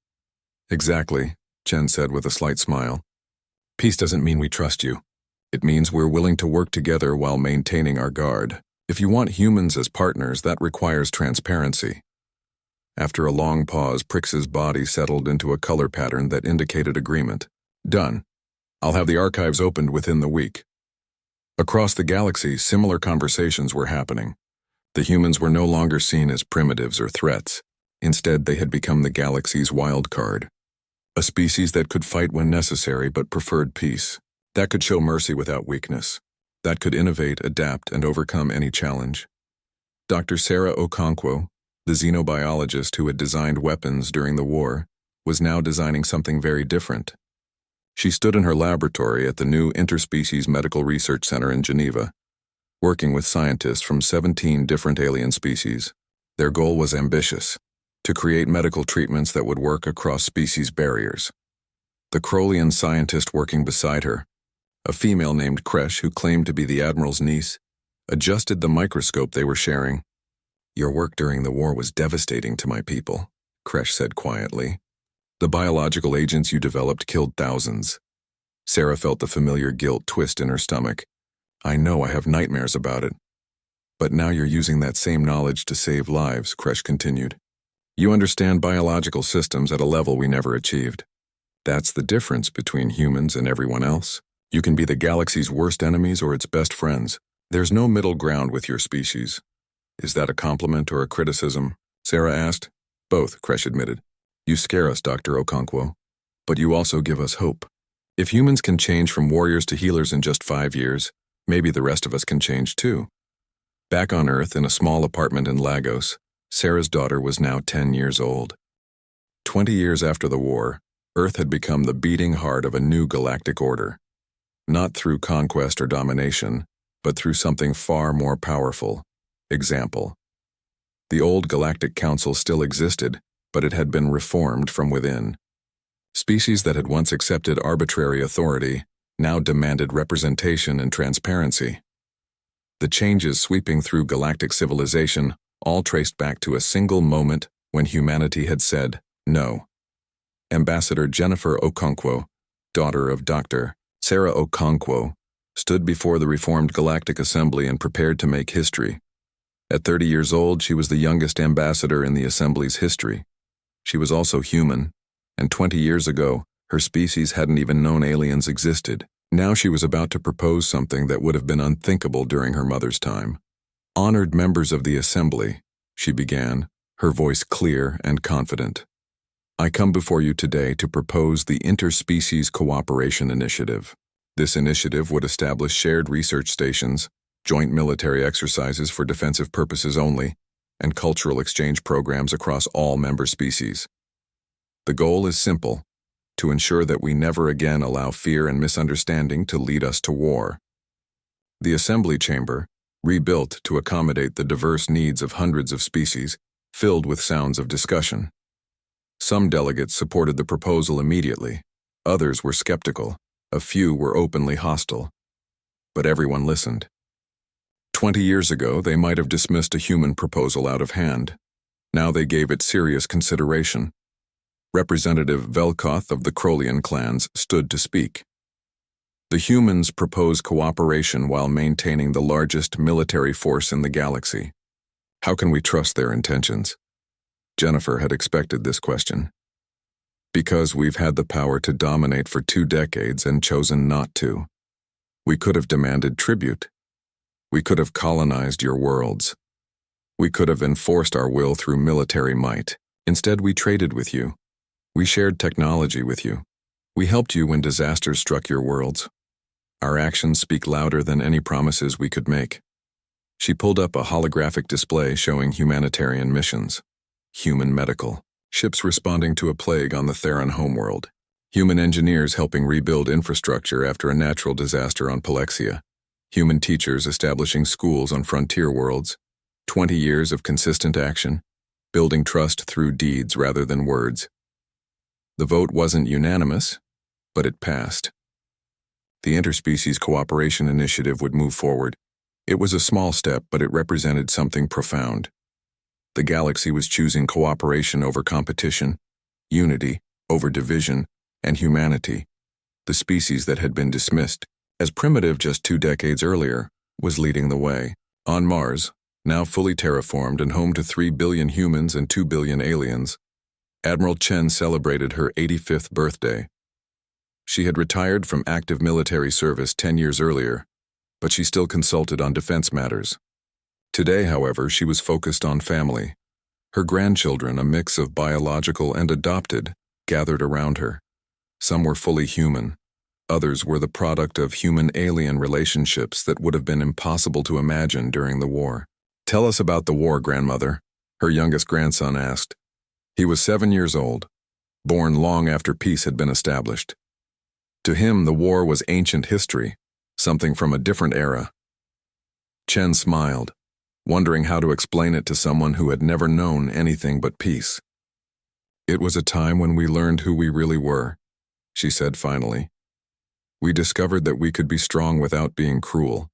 "Exactly," Chen said with a slight smile. "Peace doesn't mean we trust you. It means we're willing to work together while maintaining our guard. If you want humans as partners, that requires transparency." After a long pause, Prix's body settled into a color pattern that indicated agreement. "Done. I'll have the archives opened within the week." Across the galaxy, similar conversations were happening. The humans were no longer seen as primitives or threats. Instead, they had become the galaxy's wild card. A species that could fight when necessary but preferred peace. That could show mercy without weakness. That could innovate, adapt, and overcome any challenge. Dr. Sarah Okonkwo, the xenobiologist who had designed weapons during the war, was now designing something very different. She stood in her laboratory at the new Interspecies Medical Research Center in Geneva, working with scientists from 17 different alien species. Their goal was ambitious: to create medical treatments that would work across species barriers. The Crolian scientist working beside her, a female named Kresh who claimed to be the Admiral's niece, adjusted the microscope they were sharing. "Your work during the war was devastating to my people," Kresh said quietly. "The biological agents you developed killed thousands." Sarah felt the familiar guilt twist in her stomach. "I know, I have nightmares about it." "But now you're using that same knowledge to save lives," Kresh continued. "You understand biological systems at a level we never achieved. That's the difference between humans and everyone else. You can be the galaxy's worst enemies or its best friends. There's no middle ground with your species." "Is that a compliment or a criticism?" Sarah asked. "Both," Kresh admitted. "You scare us, Dr. Okonkwo, but you also give us hope. If humans can change from warriors to healers in just 5 years, maybe the rest of us can change too." Back on Earth, in a small apartment in Lagos, Sarah's daughter was now 10 years old. 20 years after the war, Earth had become the beating heart of a new galactic order. Not through conquest or domination, but through something far more powerful: example. The old Galactic Council still existed, but it had been reformed from within. Species that had once accepted arbitrary authority now demanded representation and transparency. The changes sweeping through galactic civilization all traced back to a single moment when humanity had said no. Ambassador Jennifer Okonkwo, daughter of Dr. Sarah Okonkwo, stood before the reformed Galactic Assembly and prepared to make history. At 30 years old, she was the youngest ambassador in the Assembly's history. She was also human, and 20 years ago, her species hadn't even known aliens existed. Now she was about to propose something that would have been unthinkable during her mother's time. "Honored members of the Assembly," she began, her voice clear and confident. "I come before you today to propose the Interspecies Cooperation Initiative. This initiative would establish shared research stations, joint military exercises for defensive purposes only, and cultural exchange programs across all member species. The goal is simple: to ensure that we never again allow fear and misunderstanding to lead us to war." The Assembly Chamber, rebuilt to accommodate the diverse needs of hundreds of species, filled with sounds of discussion. Some delegates supported the proposal immediately, others were skeptical, a few were openly hostile. But everyone listened. 20 years ago, they might have dismissed a human proposal out of hand. Now they gave it serious consideration. Representative Velkoth of the Krolian clans stood to speak. The humans propose cooperation while maintaining the largest military force in the galaxy. How can we trust their intentions? Jennifer had expected this question. Because we've had the power to dominate for 2 decades and chosen not to. We could have demanded tribute. We could have colonized your worlds. We could have enforced our will through military might. Instead, we traded with you. We shared technology with you. We helped you when disasters struck your worlds. Our actions speak louder than any promises we could make. She pulled up a holographic display showing humanitarian missions. Human medical. Ships responding to a plague on the Theron homeworld. Human engineers helping rebuild infrastructure after a natural disaster on Palexia. Human teachers establishing schools on frontier worlds. 20 years of consistent action, building trust through deeds rather than words. The vote wasn't unanimous, but it passed. The Interspecies Cooperation Initiative would move forward. It was a small step, but it represented something profound. The galaxy was choosing cooperation over competition, unity over division, and humanity. The species that had been dismissed as primitive just 2 decades earlier was leading the way. On Mars, now fully terraformed and home to 3 billion humans and 2 billion aliens, Admiral Chen celebrated her 85th birthday. She had retired from active military service 10 years earlier, but she still consulted on defense matters. Today, however, she was focused on family. Her grandchildren, a mix of biological and adopted, gathered around her. Some were fully human. Others were the product of human-alien relationships that would have been impossible to imagine during the war. "Tell us about the war, grandmother," her youngest grandson asked. He was 7 years old, born long after peace had been established. To him, the war was ancient history, something from a different era. Chen smiled, wondering how to explain it to someone who had never known anything but peace. "It was a time when we learned who we really were," she said finally. "We discovered that we could be strong without being cruel,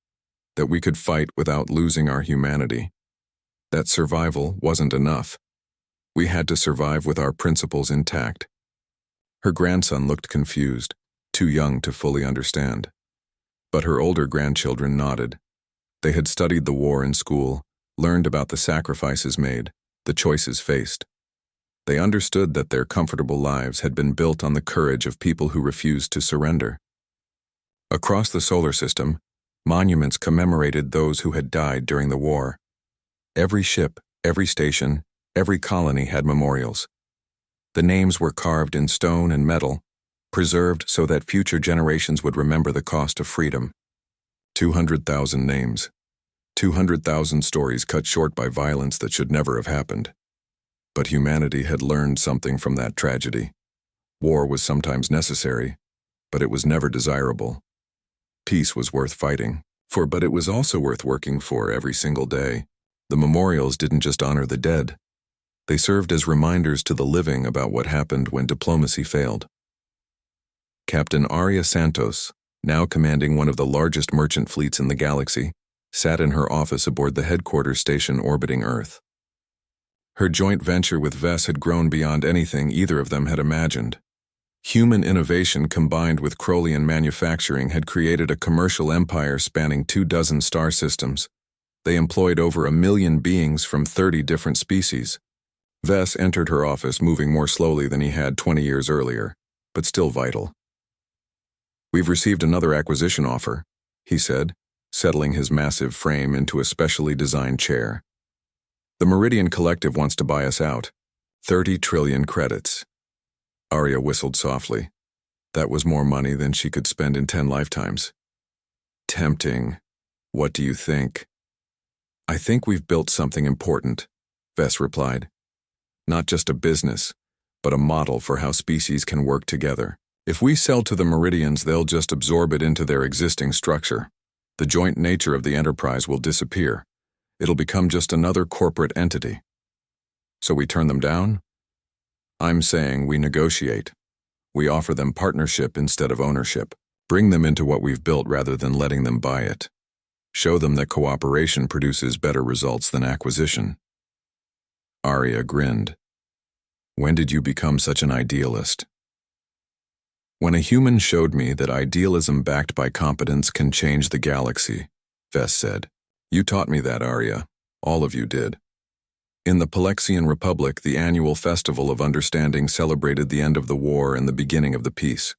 that we could fight without losing our humanity. That survival wasn't enough. We had to survive with our principles intact." Her grandson looked confused, too young to fully understand. But her older grandchildren nodded. They had studied the war in school, learned about the sacrifices made, the choices faced. They understood that their comfortable lives had been built on the courage of people who refused to surrender. Across the solar system, monuments commemorated those who had died during the war. Every ship, every station, every colony had memorials. The names were carved in stone and metal, preserved so that future generations would remember the cost of freedom. 200,000 names. 200,000 stories cut short by violence that should never have happened. But humanity had learned something from that tragedy. War was sometimes necessary, but it was never desirable. Peace was worth fighting for, but it was also worth working for every single day. The memorials didn't just honor the dead. They served as reminders to the living about what happened when diplomacy failed. Captain Arya Santos, now commanding one of the largest merchant fleets in the galaxy, sat in her office aboard the headquarters station orbiting Earth. Her joint venture with Vess had grown beyond anything either of them had imagined. Human innovation combined with Crolian manufacturing had created a commercial empire spanning 24 star systems. They employed over 1 million beings from 30 different species. Vess entered her office moving more slowly than he had 20 years earlier, but still vital. "We've received another acquisition offer," he said, settling his massive frame into a specially designed chair. "The Meridian Collective wants to buy us out. 30 trillion credits." Arya whistled softly. That was more money than she could spend in 10 lifetimes. "Tempting. What do you think?" "I think we've built something important," Vess replied. "Not just a business, but a model for how species can work together. If we sell to the Meridians, they'll just absorb it into their existing structure. The joint nature of the enterprise will disappear. It'll become just another corporate entity." "So we turn them down?" "I'm saying we negotiate. We offer them partnership instead of ownership. Bring them into what we've built rather than letting them buy it. Show them that cooperation produces better results than acquisition." Arya grinned. "When did you become such an idealist?" "When a human showed me that idealism backed by competence can change the galaxy," Vess said. "You taught me that, Arya. All of you did." In the Palexian Republic, the annual Festival of Understanding celebrated the end of the war and the beginning of the peace.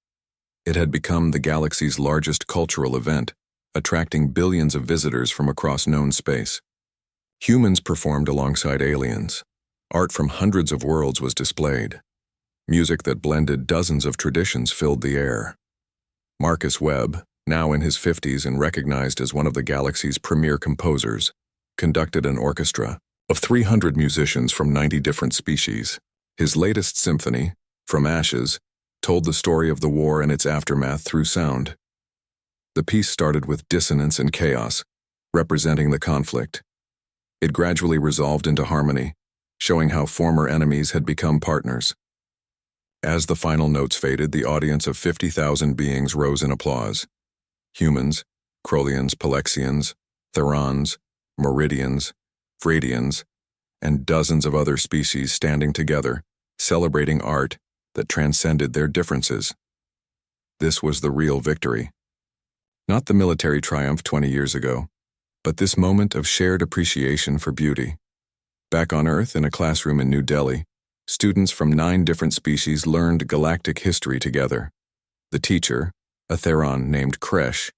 It had become the galaxy's largest cultural event, attracting billions of visitors from across known space. Humans performed alongside aliens. Art from hundreds of worlds was displayed. Music that blended dozens of traditions filled the air. Marcus Webb, now in his 50s and recognized as one of the galaxy's premier composers, conducted an orchestra of 300 musicians from 90 different species. His latest symphony, From Ashes, told the story of the war and its aftermath through sound. The piece started with dissonance and chaos, representing the conflict. It gradually resolved into harmony, showing how former enemies had become partners. As the final notes faded, the audience of 50,000 beings rose in applause. Humans, Crolians, Palexians, Therons, Meridians, Vradians, and dozens of other species standing together, celebrating art that transcended their differences. This was the real victory. Not the military triumph 20 years ago, but this moment of shared appreciation for beauty. Back on Earth, in a classroom in New Delhi, students from 9 different species learned galactic history together. The teacher, a Theron named Kresh,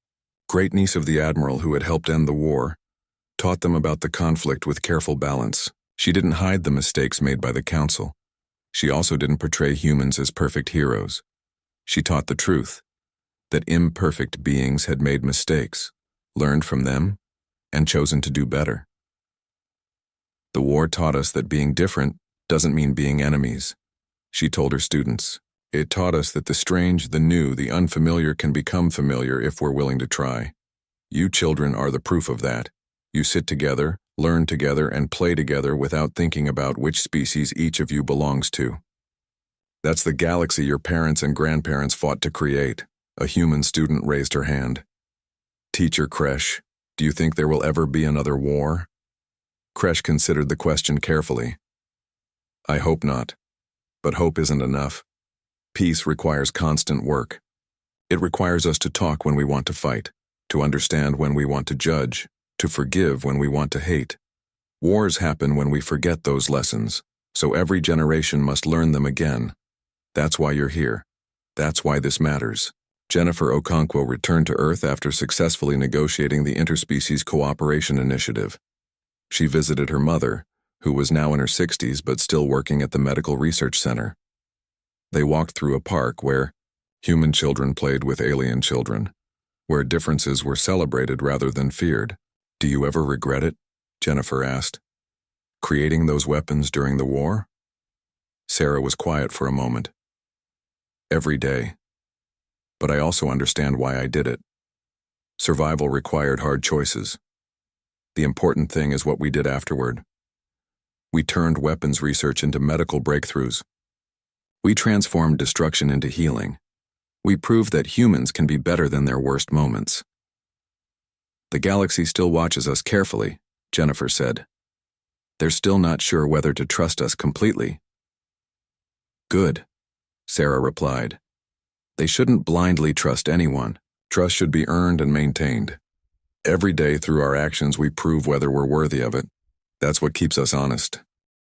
great-niece of the admiral who had helped end the war, taught them about the conflict with careful balance. She didn't hide the mistakes made by the Council. She also didn't portray humans as perfect heroes. She taught the truth, that imperfect beings had made mistakes, learned from them, and chosen to do better. The war taught us that being different doesn't mean being enemies, she told her students. It taught us that the strange, the new, the unfamiliar can become familiar if we're willing to try. You children are the proof of that. You sit together, learn together, and play together without thinking about which species each of you belongs to. That's the galaxy your parents and grandparents fought to create. A human student raised her hand. Teacher Kresh, do you think there will ever be another war? Kresh considered the question carefully. I hope not. But hope isn't enough. Peace requires constant work. It requires us to talk when we want to fight, to understand when we want to judge, to forgive when we want to hate. Wars happen when we forget those lessons, so every generation must learn them again. That's why you're here. That's why this matters. Jennifer Okonkwo returned to Earth after successfully negotiating the Interspecies Cooperation Initiative. She visited her mother, who was now in her 60s but still working at the Medical Research Center. They walked through a park where human children played with alien children, where differences were celebrated rather than feared. Do you ever regret it? Jennifer asked. Creating those weapons during the war? Sarah was quiet for a moment. Every day. But I also understand why I did it. Survival required hard choices. The important thing is what we did afterward. We turned weapons research into medical breakthroughs. We transformed destruction into healing. We proved that humans can be better than their worst moments. The galaxy still watches us carefully, Jennifer said. They're still not sure whether to trust us completely. Good, Sarah replied. They shouldn't blindly trust anyone. Trust should be earned and maintained. Every day through our actions we prove whether we're worthy of it. That's what keeps us honest.